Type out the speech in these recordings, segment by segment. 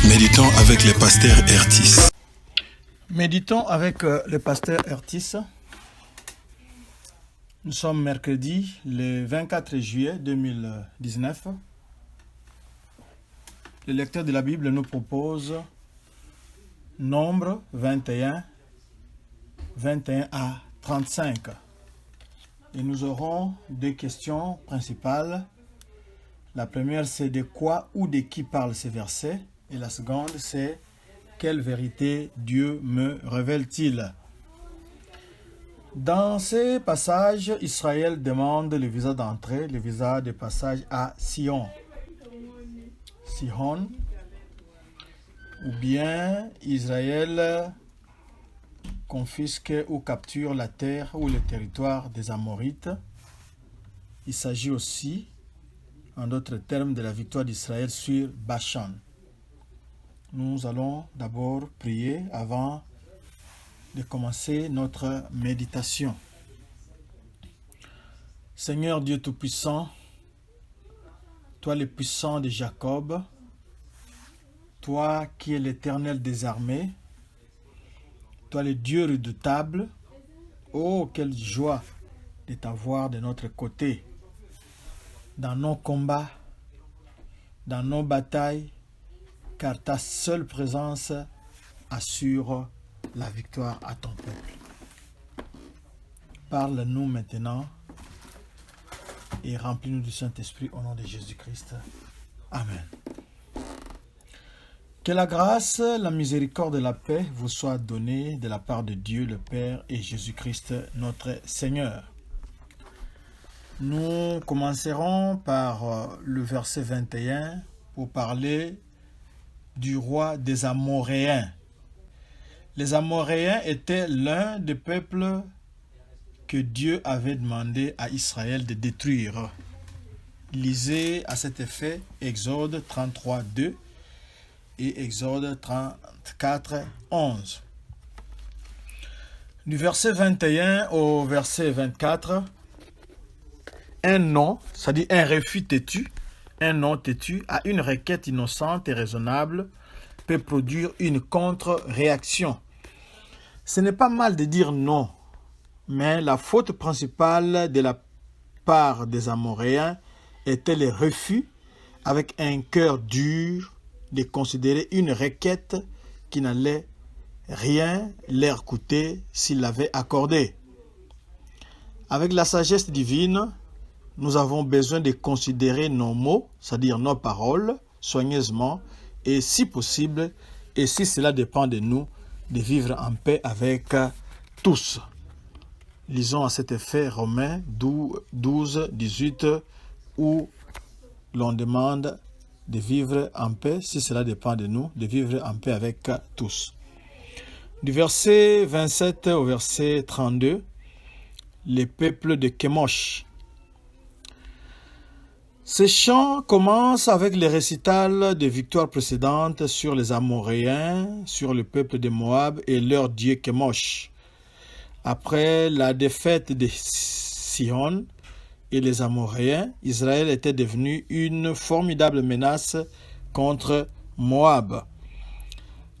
Méditons avec le pasteur Ertis. Méditons avec le pasteur Ertis. Nous sommes mercredi, le 24 juillet 2019. Le lecteur de la Bible nous propose Nombre 21, 21 à 35. Et nous aurons deux questions principales. La première, c'est de quoi ou de qui parlent ces versets. Et la seconde, c'est quelle vérité Dieu me révèle-t-il? Dans ces passages, Israël demande le visa d'entrée, le visa de passage à Sihon. Sihon, ou bien Israël confisque ou capture la terre ou le territoire des Amorites. Il s'agit aussi, en d'autres termes, de la victoire d'Israël sur Bashan. Nous allons d'abord prier avant de commencer notre méditation. Seigneur Dieu Tout-Puissant, toi le puissant de Jacob, toi qui es l'Éternel des armées, toi le Dieu redoutable, oh quelle joie de t'avoir de notre côté, dans nos combats, dans nos batailles, car ta seule présence assure la victoire à ton peuple. Parle-nous maintenant et remplis-nous du Saint-Esprit au nom de Jésus-Christ. Amen. Que la grâce, la miséricorde et la paix vous soient données de la part de Dieu le Père et Jésus-Christ notre Seigneur. Nous commencerons par le verset 21 pour parler du roi des Amoréens. Les Amoréens étaient l'un des peuples que Dieu avait demandé à Israël de détruire. Lisez à cet effet Exode 33, 2 et Exode 34, 11. Du verset 21 au verset 24, un non, c'est-à-dire un refus têtu, un non têtu à une requête innocente et raisonnable peut produire une contre-réaction. Ce n'est pas mal de dire non, mais la faute principale de la part des Amoréens était le refus avec un cœur dur de considérer une requête qui n'allait rien leur coûter s'ils l'avaient accordée. Avec la sagesse divine, nous avons besoin de considérer nos mots, c'est-à-dire nos paroles, soigneusement et si possible, et si cela dépend de nous, de vivre en paix avec tous. Lisons à cet effet Romains 12, 18, où l'on demande de vivre en paix, si cela dépend de nous, de vivre en paix avec tous. Du verset 27 au verset 32, les peuples de Kémosh. Ces chants commencent avec le récital des victoires précédentes sur les Amoréens, sur le peuple de Moab et leur dieu Kémosh. Après la défaite de Sihon et les Amoréens, Israël était devenu une formidable menace contre Moab.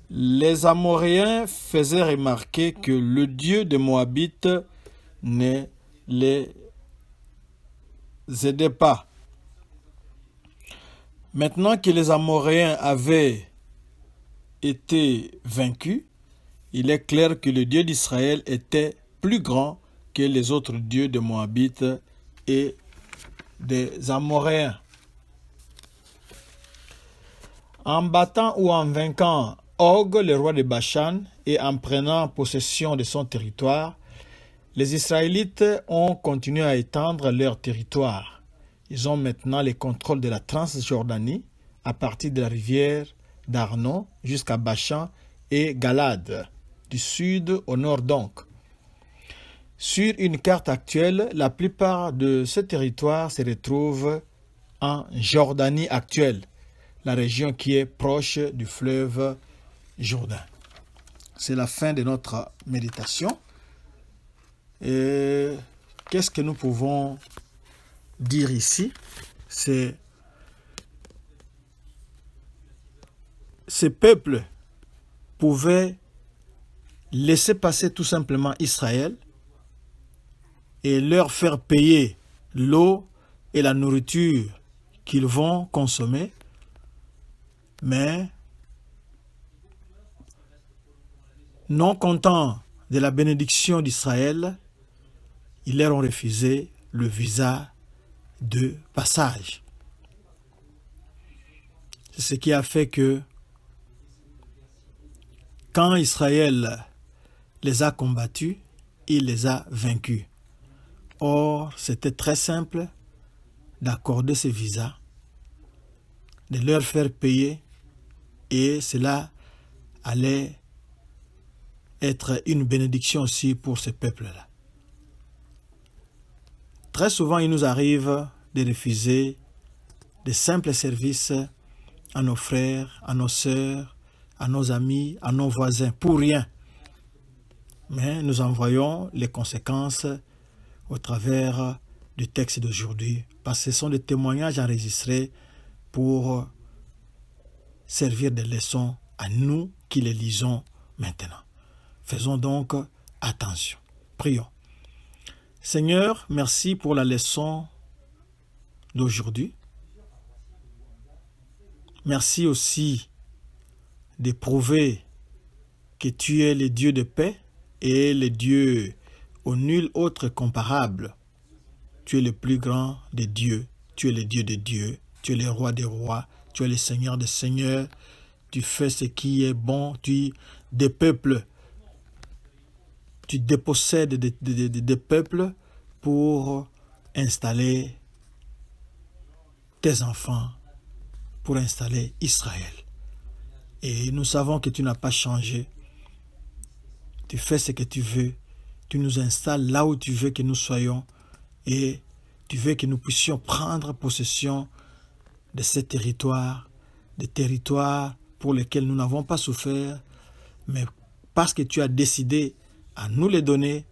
Les Amoréens faisaient remarquer que le dieu des Moabites ne les aidait pas. Maintenant que les Amoréens avaient été vaincus, il est clair que le Dieu d'Israël était plus grand que les autres dieux des Moabites et des Amoréens. En battant ou en vainquant Og, le roi de Bashan, et en prenant possession de son territoire, les Israélites ont continué à étendre leur territoire. Ils ont maintenant le contrôle de la Transjordanie à partir de la rivière d'Arnon jusqu'à Bashan et Galade, du sud au nord donc. Sur une carte actuelle, la plupart de ce territoire se retrouve en Jordanie actuelle, la région qui est proche du fleuve Jourdain. C'est la fin de notre méditation. Et qu'est-ce que nous pouvons dire ici? C'est ces peuples pouvaient laisser passer tout simplement Israël et leur faire payer l'eau et la nourriture qu'ils vont consommer, mais non contents de la bénédiction d'Israël, ils leur ont refusé le visa de passage. C'est ce qui a fait que quand Israël les a combattus, il les a vaincus. Or, c'était très simple d'accorder ce visa, de leur faire payer, et cela allait être une bénédiction aussi pour ce peuple-là. Très souvent, il nous arrive de refuser de simples services à nos frères, à nos sœurs, à nos amis, à nos voisins, pour rien. Mais nous en voyons les conséquences au travers du texte d'aujourd'hui, parce que ce sont des témoignages enregistrés pour servir de leçons à nous qui les lisons maintenant. Faisons donc attention. Prions. Seigneur, merci pour la leçon d'aujourd'hui. Merci aussi de prouver que tu es le Dieu de paix et le Dieu au nul autre comparable. Tu es le plus grand des dieux, tu es le Dieu des dieux, tu es le roi des rois, tu es le Seigneur des seigneurs, tu fais ce qui est bon, tu des peuples, tu dépossèdes des peuples pour installer tes enfants, pour installer Israël. Et nous savons que tu n'as pas changé. Tu fais ce que tu veux. Tu nous installes là où tu veux que nous soyons. Et tu veux que nous puissions prendre possession de ces territoires, des territoires pour lesquels nous n'avons pas souffert, mais parce que tu as décidé à nous les donner,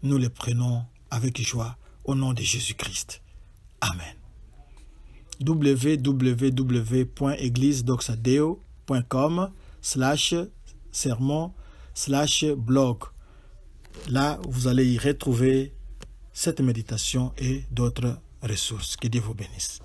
nous les prenons avec joie au nom de Jésus-Christ. Amen. www.églisedoxadeo.com/sermon/blog. Là, vous allez y retrouver cette méditation et d'autres ressources. Que Dieu vous bénisse.